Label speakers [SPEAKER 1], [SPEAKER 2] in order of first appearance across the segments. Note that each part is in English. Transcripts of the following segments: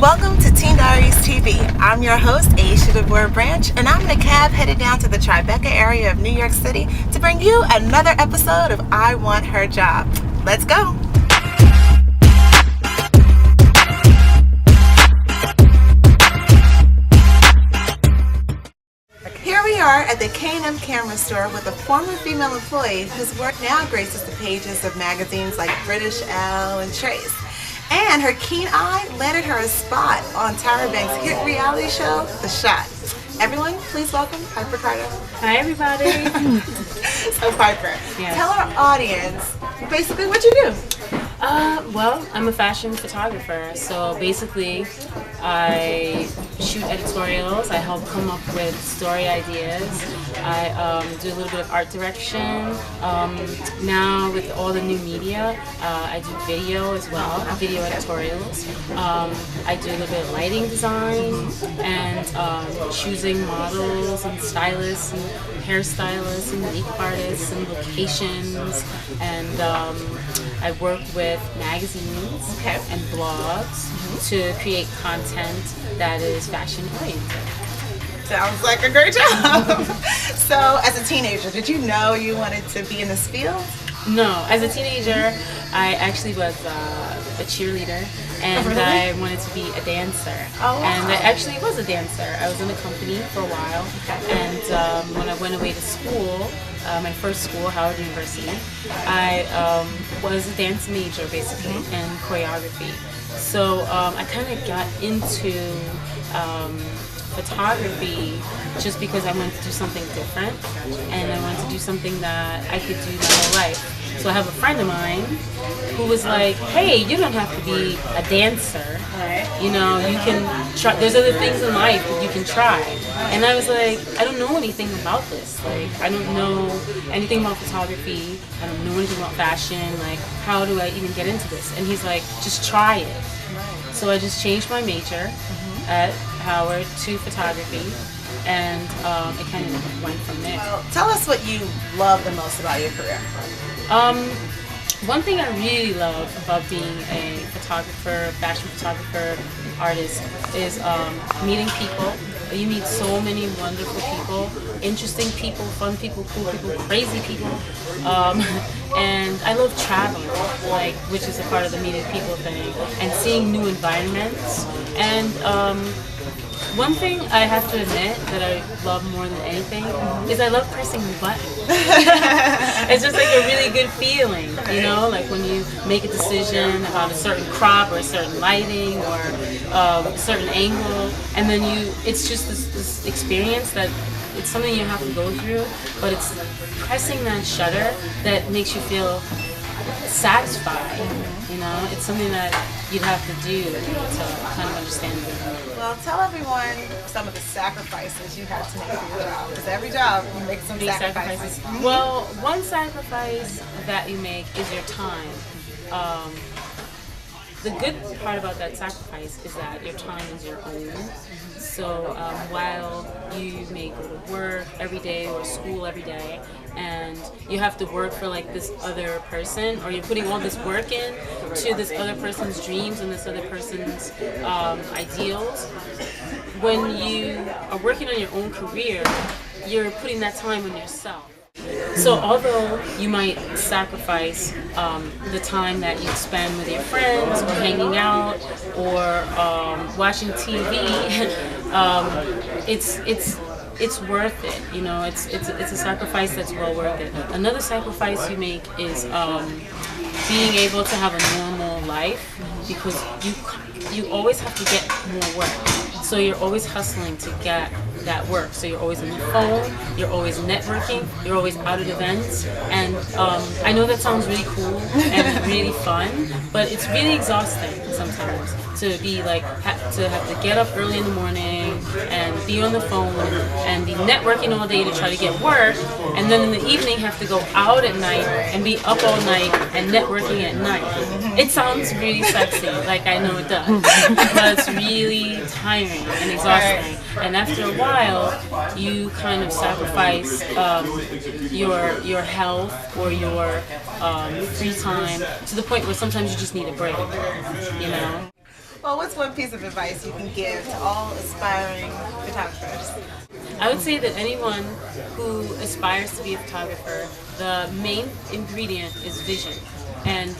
[SPEAKER 1] Welcome to Teen Diaries TV. I'm your host, Aeshia Branch, and I'm in a cab headed down to the Tribeca area of New York City to bring you another episode of I Want Her Job. Let's go. Here we are at the K&M Camera Store with a former female employee whose work now graces the pages of magazines like British Elle and Trace. And her keen eye landed her a spot on Tyra Banks' hit reality show, The Shot. Everyone, please welcome Piper Carter.
[SPEAKER 2] Hi, everybody.
[SPEAKER 1] So Piper,
[SPEAKER 2] Yes.
[SPEAKER 1] Tell our audience basically what you do.
[SPEAKER 2] Well, I'm a fashion photographer, so basically I shoot editorials, I help come up with story ideas, I do a little bit of art direction. Now with all the new media, I do video as well, video editorials. I do a little bit of lighting design and choosing models and stylists and hairstylists and makeup artists and locations, and I work with magazines and blogs to create content that is fashion oriented.
[SPEAKER 1] Sounds like a great job. So as a teenager, did you know you wanted to be in this field?
[SPEAKER 2] No, as a teenager, I actually was a cheerleader, and
[SPEAKER 1] really?
[SPEAKER 2] I wanted to be a dancer.
[SPEAKER 1] Oh, wow.
[SPEAKER 2] And I actually was a dancer. I was in a company for a while, and when I went away to school, my first school, Howard University, I was a dance major basically and choreography. So I kind of got into photography just because I wanted to do something different, and I wanted to do something that I could do my whole life. So I have a friend of mine who was like, hey, you don't have to be a dancer. You know, you can try, there's other things in life that you can try. And I was like, I don't know anything about this. Like, I don't know anything about photography. I don't know anything about fashion. Like, how do I even get into this? And he's like, just try it. So I just changed my major at Howard to photography, and it kind of went from there.
[SPEAKER 1] Well, tell us what you love the most about your career.
[SPEAKER 2] One thing I really love about being a photographer, fashion photographer, artist is meeting people. You meet so many wonderful people, interesting people, fun people, cool people, crazy people, and I love traveling, like, which is a part of the meeting people thing, and seeing new environments. And one thing I have to admit that I love more than anything is I love pressing the button. It's just like a really good feeling, you know, like when you make a decision about a certain crop or a certain lighting or a certain angle, and then it's just this experience that it's something you have to go through, but it's pressing that shutter that makes you feel satisfied. You know, it's something that you'd have to do to kind of understand it.
[SPEAKER 1] Well, tell everyone some of the sacrifices you have to make for your job. Because every job, you make some sacrifices.
[SPEAKER 2] Well, one sacrifice that you make is your time. The good part about that sacrifice is that your time is your own. So while you may go to work every day or school every day, and you have to work for like this other person, or you're putting all this work in to this other person's dreams and this other person's ideals, when you are working on your own career, you're putting that time on yourself. So although you might sacrifice the time that you spend with your friends or hanging out or watching TV, it's worth it. You know, it's a sacrifice that's well worth it. Another sacrifice you make is being able to have a normal life, because you always have to get more work. So you're always hustling to get that work. So you're always on the phone, you're always networking, you're always out at events. And I know that sounds really cool and really fun, but it's really exhausting sometimes to be like, to have to get up early in the morning and be on the phone and be networking all day to try to get work, and then in the evening have to go out at night and be up all night and networking at night. It sounds really sexy, like I know it does, but it's really tiring and exhausting. And after a while, you kind of sacrifice your health or your free time to the point where sometimes you just need a break, you know?
[SPEAKER 1] Well, what's one piece of advice you can give to all aspiring photographers?
[SPEAKER 2] I would say that anyone who aspires to be a photographer, the main ingredient is vision. And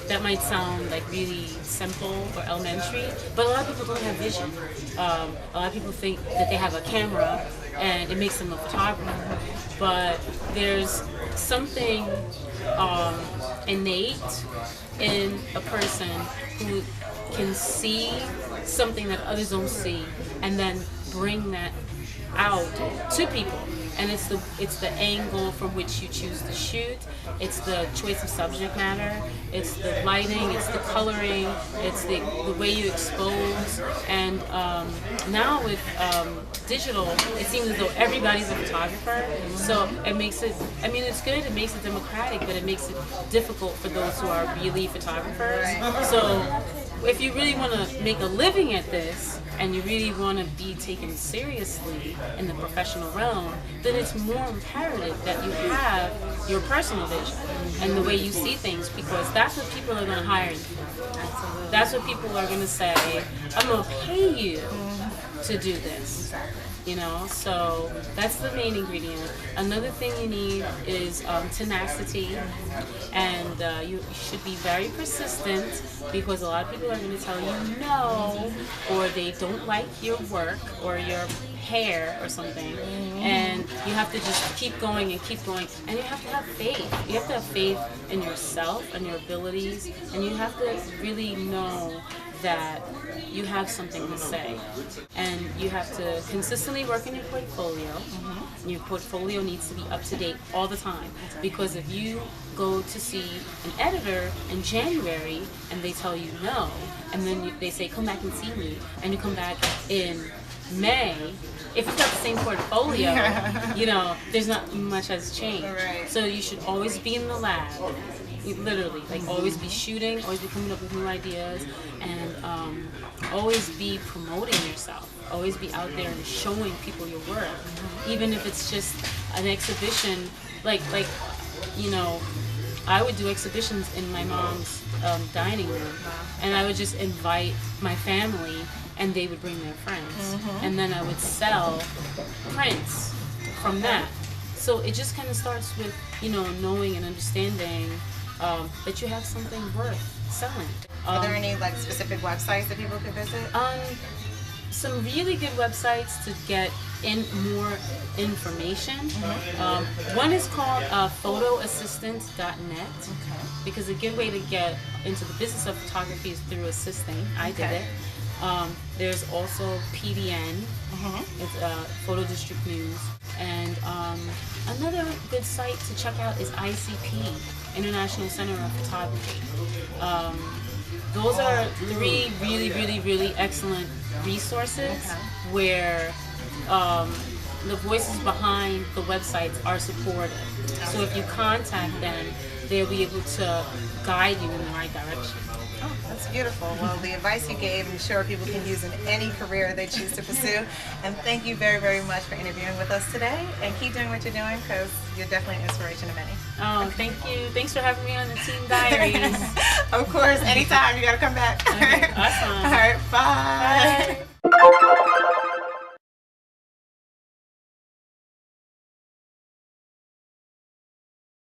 [SPEAKER 2] that might sound like really simple or elementary, but a lot of people don't have vision. A lot of people think that they have a camera and it makes them a photographer. But there's something innate in a person who can see something that others don't see and then bring that out to people. And it's the angle from which you choose to shoot, it's the choice of subject matter, it's the lighting, it's the coloring, it's the way you expose. And now with digital, it seems as though everybody's a photographer, so it makes it, I mean, it's good, it makes it democratic, but it makes it difficult for those who are really photographers. So if you really want to make a living at this, and you really want to be taken seriously in the professional realm, then it's more imperative that you have your personal vision and the way you see things, because that's what people are going to hire you for. That's what people are going to say, I'm going to pay you to do this. You know, so that's the main ingredient. Another thing you need is tenacity, and you should be very persistent, because a lot of people are going to tell you no, or they don't like your work or your hair or something, and you have to just keep going and keep going, and you have to have faith. You have to have faith in yourself and your abilities, and you have to really know that you have something to say, and you have to consistently work in your portfolio. Your portfolio needs to be up to date all the time, because if you go to see an editor in January and they tell you no, and then they say come back and see me, and you come back in May, if you've got the same portfolio, you know, there's not much has changed.
[SPEAKER 1] Right.
[SPEAKER 2] So you should always be in the lab. Literally, like always be shooting, always be coming up with new ideas, and always be promoting yourself. Always be out there and showing people your work, even if it's just an exhibition. Like you know, I would do exhibitions in my mom's dining room, and I would just invite my family, and they would bring their friends, and then I would sell prints from that. So it just kind of starts with, you know, knowing and understanding that you have something worth selling.
[SPEAKER 1] Are there any like specific websites that people could visit?
[SPEAKER 2] Some really good websites to get in more information. One is called photoassistant.net, because a good way to get into the business of photography is through assisting. I did it. There's also PDN, it's Photo District News, and another good site to check out is ICP, International Center of Photography. Those are three really excellent resources where the voices behind the websites are supportive. So if you contact them, they'll be able to guide you in the right direction.
[SPEAKER 1] Oh, that's beautiful. Well, the advice you gave, I'm sure people can use in any career they choose to pursue. And thank you very much for interviewing with us today. And keep doing what you're doing, because you're definitely an inspiration to many.
[SPEAKER 2] Oh, thank you. Thanks for having me on the Teen Diaries.
[SPEAKER 1] Of course, anytime. You got to come back.
[SPEAKER 2] Okay, awesome.
[SPEAKER 1] All right, bye.
[SPEAKER 2] Bye.